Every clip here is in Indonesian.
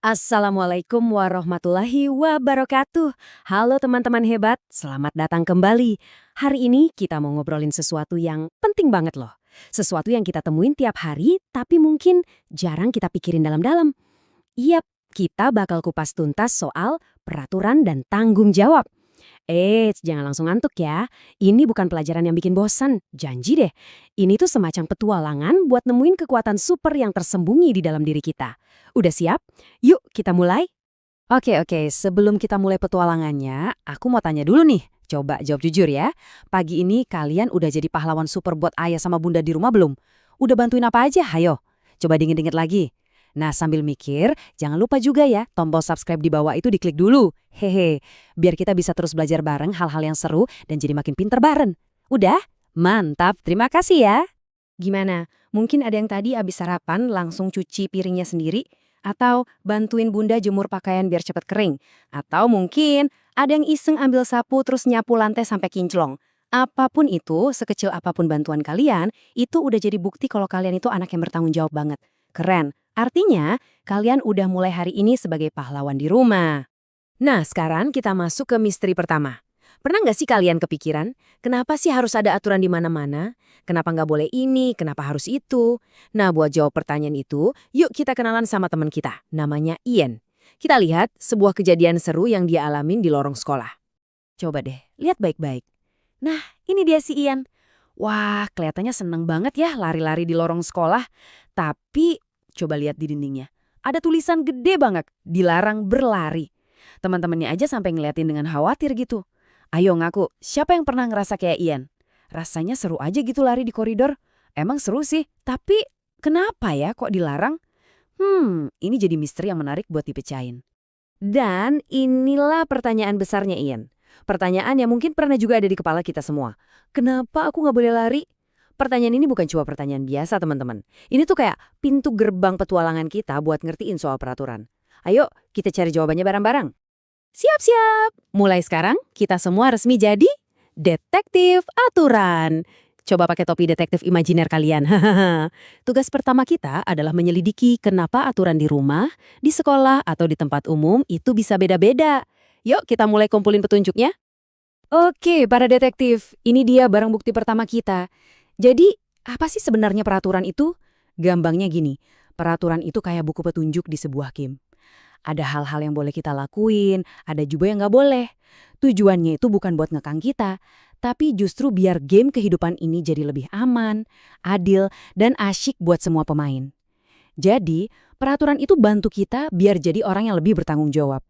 Assalamualaikum warahmatullahi wabarakatuh. Halo teman-teman hebat, selamat datang kembali. Hari ini kita mau ngobrolin sesuatu yang penting banget loh. Sesuatu yang kita temuin tiap hari, tapi mungkin jarang kita pikirin dalam-dalam. Yap, kita bakal kupas tuntas soal peraturan dan tanggung jawab. Jangan langsung ngantuk ya. Ini bukan pelajaran yang bikin bosan, janji deh. Ini tuh semacam petualangan buat nemuin kekuatan super yang tersembunyi di dalam diri kita. Udah siap? Yuk kita mulai. Oke, sebelum kita mulai petualangannya, aku mau tanya dulu nih. Coba jawab jujur ya. Pagi ini kalian udah jadi pahlawan super buat ayah sama bunda di rumah belum? Udah bantuin apa aja? Hayo. Coba diinget-inget lagi. Nah, sambil mikir, jangan lupa juga ya, tombol subscribe di bawah itu diklik dulu. Hehe, biar kita bisa terus belajar bareng hal-hal yang seru dan jadi makin pinter bareng. Udah? Mantap, terima kasih ya. Gimana? Mungkin ada yang tadi abis sarapan langsung cuci piringnya sendiri? Atau bantuin bunda jemur pakaian biar cepet kering? Atau mungkin ada yang iseng ambil sapu terus nyapu lantai sampai kinclong? Apapun itu, sekecil apapun bantuan kalian, itu udah jadi bukti kalau kalian itu anak yang bertanggung jawab banget. Keren. Artinya, kalian udah mulai hari ini sebagai pahlawan di rumah. Nah, sekarang kita masuk ke misteri pertama. Pernah nggak sih kalian kepikiran, kenapa sih harus ada aturan di mana-mana? Kenapa nggak boleh ini, kenapa harus itu? Nah, buat jawab pertanyaan itu, yuk kita kenalan sama teman kita, namanya Ian. Kita lihat sebuah kejadian seru yang dia alamin di lorong sekolah. Coba deh, lihat baik-baik. Nah, ini dia si Ian. Wah, kelihatannya seneng banget ya lari-lari di lorong sekolah. Tapi, coba lihat di dindingnya. Ada tulisan gede banget, dilarang berlari. Teman-temannya aja sampai ngeliatin dengan khawatir gitu. Ayo ngaku, siapa yang pernah ngerasa kayak Ian? Rasanya seru aja gitu lari di koridor. Emang seru sih, tapi kenapa ya kok dilarang? Ini jadi misteri yang menarik buat dipecahin. Dan inilah pertanyaan besarnya Ian. Pertanyaan yang mungkin pernah juga ada di kepala kita semua. Kenapa aku nggak boleh lari? Pertanyaan ini bukan cuma pertanyaan biasa, teman-teman. Ini tuh kayak pintu gerbang petualangan kita buat ngertiin soal peraturan. Ayo, kita cari jawabannya bareng-bareng. Siap-siap! Mulai sekarang, kita semua resmi jadi detektif aturan. Coba pakai topi detektif imajiner kalian. Tugas pertama kita adalah menyelidiki kenapa aturan di rumah, di sekolah, atau di tempat umum itu bisa beda-beda. Yuk, kita mulai kumpulin petunjuknya. Oke, para detektif, ini dia barang bukti pertama kita. Jadi, apa sih sebenarnya peraturan itu? Gampangnya gini, peraturan itu kayak buku petunjuk di sebuah game. Ada hal-hal yang boleh kita lakuin, ada juga yang nggak boleh. Tujuannya itu bukan buat ngekang kita, tapi justru biar game kehidupan ini jadi lebih aman, adil, dan asyik buat semua pemain. Jadi, peraturan itu bantu kita biar jadi orang yang lebih bertanggung jawab.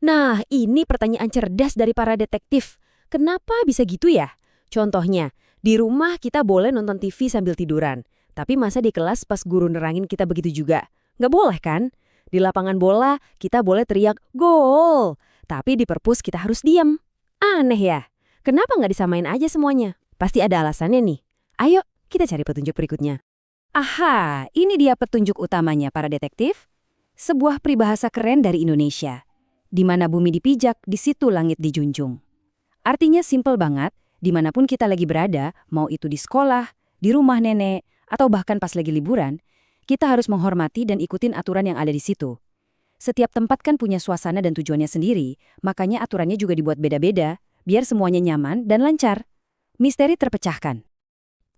Nah, ini pertanyaan cerdas dari para detektif. Kenapa bisa gitu ya? Contohnya, di rumah kita boleh nonton TV sambil tiduran. Tapi masa di kelas pas guru nerangin kita begitu juga? Nggak boleh kan? Di lapangan bola, kita boleh teriak, "Gol!" Tapi di perpus kita harus diam. Aneh ya? Kenapa nggak disamain aja semuanya? Pasti ada alasannya nih. Ayo, kita cari petunjuk berikutnya. Aha, ini dia petunjuk utamanya para detektif. Sebuah peribahasa keren dari Indonesia. Di mana bumi dipijak, di situ langit dijunjung. Artinya simpel banget, dimanapun kita lagi berada, mau itu di sekolah, di rumah nenek, atau bahkan pas lagi liburan, kita harus menghormati dan ikutin aturan yang ada di situ. Setiap tempat kan punya suasana dan tujuannya sendiri, makanya aturannya juga dibuat beda-beda, biar semuanya nyaman dan lancar. Misteri terpecahkan.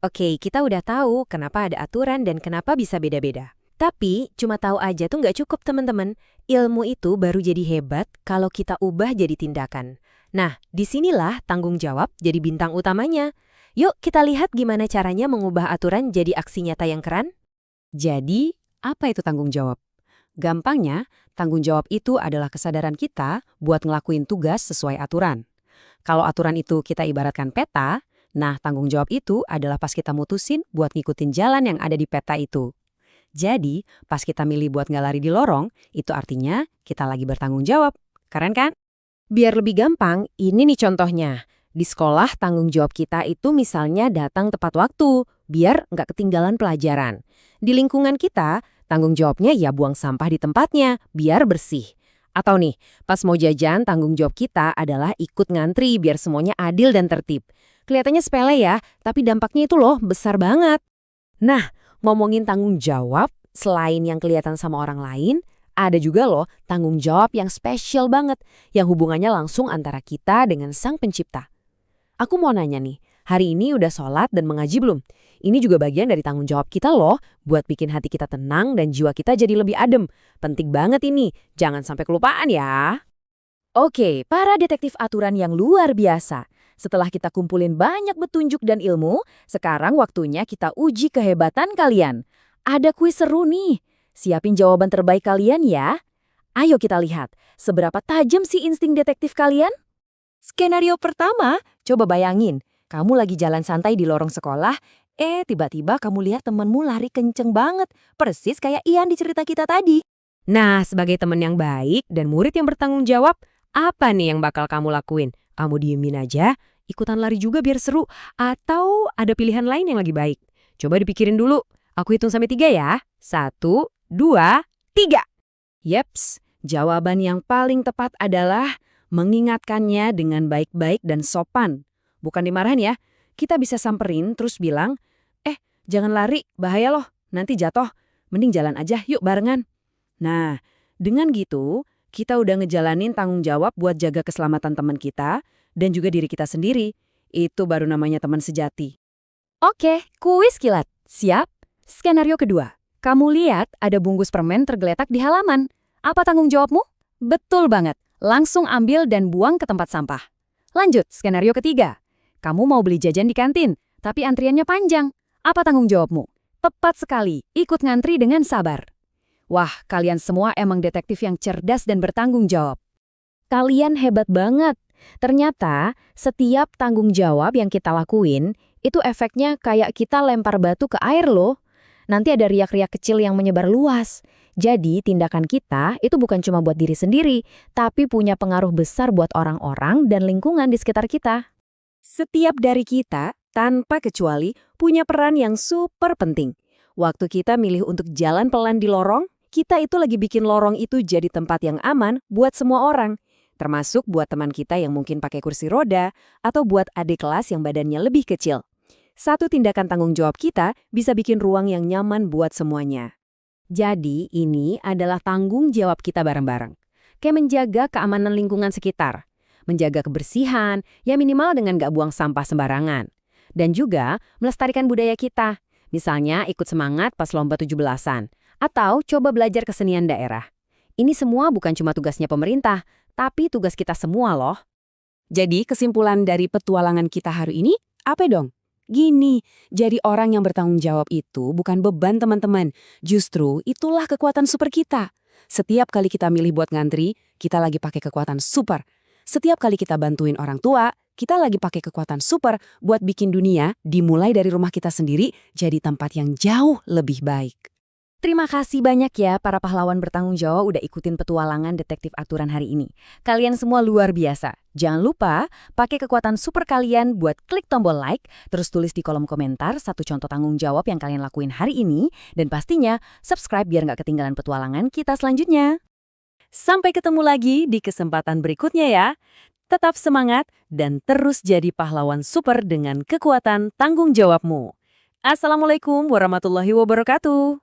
Oke, kita udah tahu kenapa ada aturan dan kenapa bisa beda-beda. Tapi, cuma tahu aja tuh nggak cukup teman-teman. Ilmu itu baru jadi hebat kalau kita ubah jadi tindakan. Nah, disinilah tanggung jawab jadi bintang utamanya. Yuk kita lihat gimana caranya mengubah aturan jadi aksi nyata yang keren. Jadi, apa itu tanggung jawab? Gampangnya, tanggung jawab itu adalah kesadaran kita buat ngelakuin tugas sesuai aturan. Kalau aturan itu kita ibaratkan peta, nah tanggung jawab itu adalah pas kita mutusin buat ngikutin jalan yang ada di peta itu. Jadi, pas kita milih buat nggak lari di lorong, itu artinya kita lagi bertanggung jawab. Keren kan? Biar lebih gampang, ini nih contohnya. Di sekolah, tanggung jawab kita itu misalnya datang tepat waktu, biar nggak ketinggalan pelajaran. Di lingkungan kita, tanggung jawabnya ya buang sampah di tempatnya, biar bersih. Atau nih, pas mau jajan, tanggung jawab kita adalah ikut ngantri biar semuanya adil dan tertib. Kelihatannya sepele ya, tapi dampaknya itu loh besar banget. Nah, ngomongin tanggung jawab, selain yang kelihatan sama orang lain, Ada juga loh tanggung jawab yang spesial banget, yang hubungannya langsung antara kita dengan Sang Pencipta. Aku mau nanya nih, hari ini udah sholat dan mengaji belum? Ini juga bagian dari tanggung jawab kita loh, buat bikin hati kita tenang dan jiwa kita jadi lebih adem. Penting banget ini, jangan sampai kelupaan ya. Oke, para detektif aturan yang luar biasa. Setelah kita kumpulin banyak petunjuk dan ilmu, sekarang waktunya kita uji kehebatan kalian. Ada kuis seru nih. Siapin jawaban terbaik kalian ya. Ayo kita lihat, seberapa tajam sih insting detektif kalian? Skenario pertama, coba bayangin. Kamu lagi jalan santai di lorong sekolah, tiba-tiba kamu lihat temenmu lari kenceng banget. Persis kayak Ian di cerita kita tadi. Nah, sebagai teman yang baik dan murid yang bertanggung jawab, apa nih yang bakal kamu lakuin? Kamu diemin aja, ikutan lari juga biar seru, atau ada pilihan lain yang lagi baik? Coba dipikirin dulu. Aku hitung sampai 3 ya. 1, 2, 3. Yeps, jawaban yang paling tepat adalah mengingatkannya dengan baik-baik dan sopan. Bukan dimarahin ya. Kita bisa samperin terus bilang, jangan lari, bahaya loh, nanti jatuh. Mending jalan aja, yuk barengan. Nah, dengan gitu, kita udah ngejalanin tanggung jawab buat jaga keselamatan teman kita dan juga diri kita sendiri. Itu baru namanya teman sejati. Oke, kuis kilat. Siap? Skenario kedua. Kamu lihat ada bungkus permen tergeletak di halaman. Apa tanggung jawabmu? Betul banget. Langsung ambil dan buang ke tempat sampah. Lanjut, skenario ketiga. Kamu mau beli jajan di kantin, tapi antriannya panjang. Apa tanggung jawabmu? Tepat sekali, ikut ngantri dengan sabar. Wah, kalian semua emang detektif yang cerdas dan bertanggung jawab. Kalian hebat banget. Ternyata, setiap tanggung jawab yang kita lakuin, itu efeknya kayak kita lempar batu ke air loh. Nanti ada riak-riak kecil yang menyebar luas. Jadi, tindakan kita itu bukan cuma buat diri sendiri, tapi punya pengaruh besar buat orang-orang dan lingkungan di sekitar kita. Setiap dari kita, tanpa kecuali, punya peran yang super penting. Waktu kita milih untuk jalan pelan di lorong, kita itu lagi bikin lorong itu jadi tempat yang aman buat semua orang. Termasuk buat teman kita yang mungkin pakai kursi roda, atau buat adik kelas yang badannya lebih kecil. Satu tindakan tanggung jawab kita bisa bikin ruang yang nyaman buat semuanya. Jadi, ini adalah tanggung jawab kita bareng-bareng. Kayak menjaga keamanan lingkungan sekitar. Menjaga kebersihan, ya minimal dengan gak buang sampah sembarangan. Dan juga melestarikan budaya kita. Misalnya ikut semangat pas lomba 17-an. Atau coba belajar kesenian daerah. Ini semua bukan cuma tugasnya pemerintah, tapi tugas kita semua loh. Jadi kesimpulan dari petualangan kita hari ini, apa dong? Gini, jadi orang yang bertanggung jawab itu bukan beban teman-teman. Justru itulah kekuatan super kita. Setiap kali kita milih buat ngantri, kita lagi pakai kekuatan super. Setiap kali kita bantuin orang tua, kita lagi pakai kekuatan super buat bikin dunia, dimulai dari rumah kita sendiri, jadi tempat yang jauh lebih baik. Terima kasih banyak ya para pahlawan bertanggung jawab udah ikutin petualangan detektif aturan hari ini. Kalian semua luar biasa. Jangan lupa pakai kekuatan super kalian buat klik tombol like, terus tulis di kolom komentar satu contoh tanggung jawab yang kalian lakuin hari ini, dan pastinya subscribe biar nggak ketinggalan petualangan kita selanjutnya. Sampai ketemu lagi di kesempatan berikutnya ya. Tetap semangat dan terus jadi pahlawan super dengan kekuatan tanggung jawabmu. Assalamualaikum warahmatullahi wabarakatuh.